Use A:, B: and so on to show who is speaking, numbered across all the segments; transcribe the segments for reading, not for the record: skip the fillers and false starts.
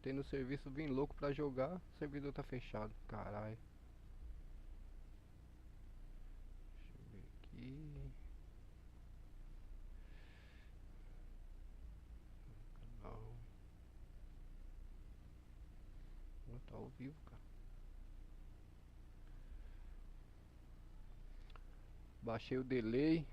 A: Botei no serviço, vim louco pra jogar, o servidor tá fechado. Caralho. Deixa eu ver aqui. Não. Não tá ao vivo, cara. Baixei o delay.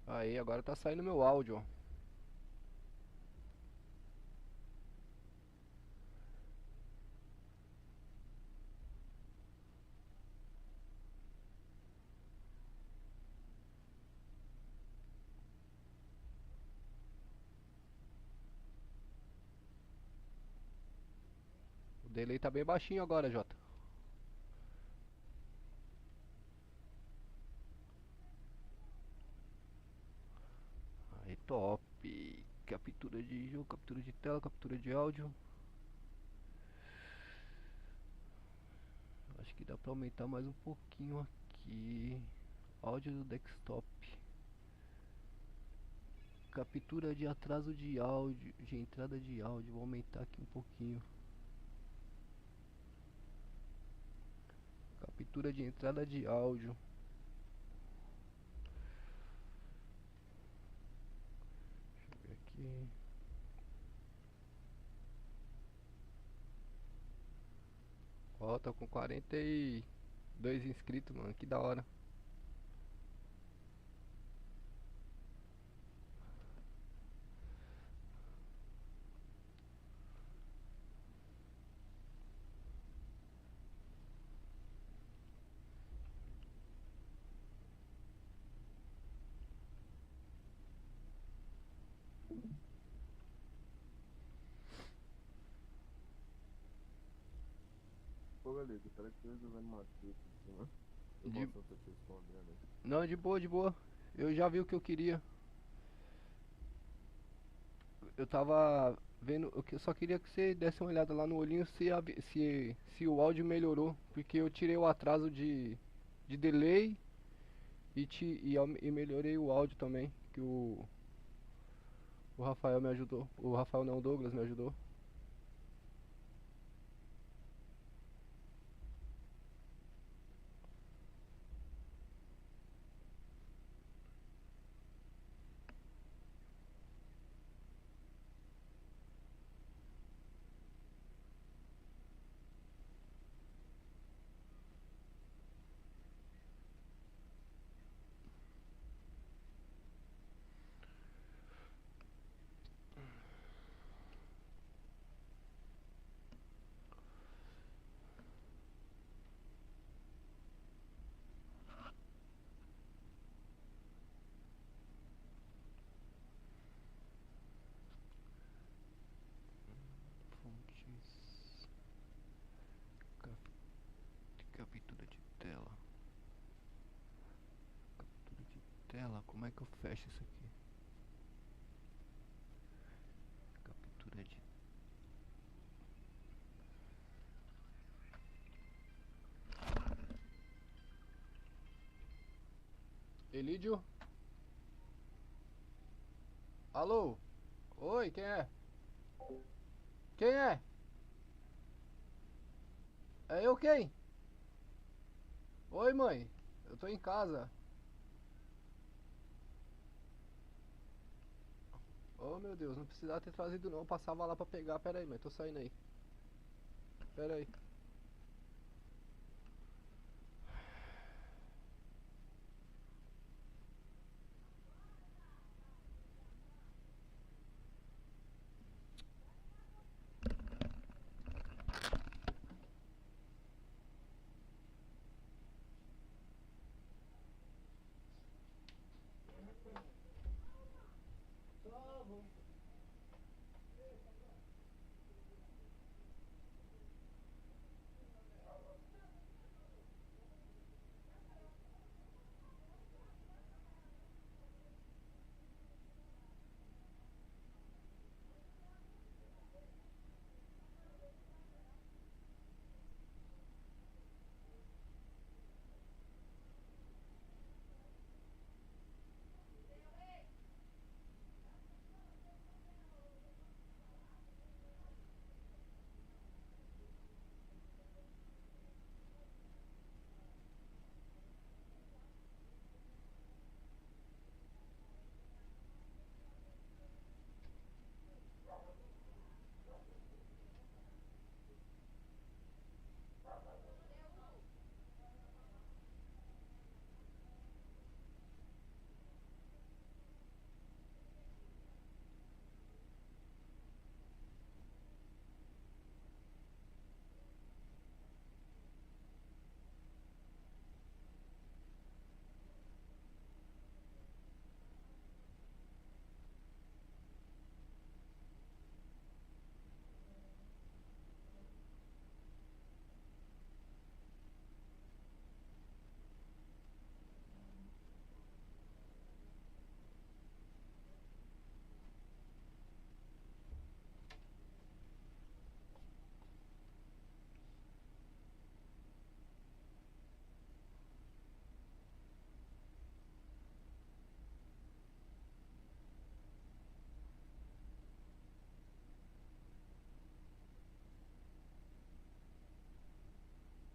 A: Aí, agora tá saindo meu áudio, ó. O delay tá bem baixinho agora, Jota. Aí, top. Captura de jogo, captura de tela, captura de áudio. Acho que dá pra aumentar mais um pouquinho aqui. Áudio do desktop. Captura de atraso de áudio, de entrada de áudio. Vou aumentar aqui um pouquinho. Captura de entrada de áudio. Deixa eu ver aqui. Ó, tô com 42 inscritos, mano. Que da hora.
B: Ô, Galego, peraí que eu tô resolvendo uma treta aqui, né? Eu
A: De...
B: posso te respondendo aí.
A: Não, de boa, de boa. Eu já vi o que eu queria. Eu tava vendo, eu só queria que você desse uma olhada lá no olhinho se o áudio melhorou, porque eu tirei o atraso de delay e melhorei o áudio também, que o Rafael me ajudou. O Rafael não, o Douglas me ajudou. Fontes, captura de tela. Captura de tela, como é que eu fecho isso aqui? Captura de Elídio? Alô? Oi, quem é? Quem é? É eu quem? Oi, mãe. Eu tô em casa. Oh, meu Deus, não precisava ter trazido não. Eu passava lá pra pegar. Pera aí, mãe, tô saindo aí. Pera aí. Tá bom.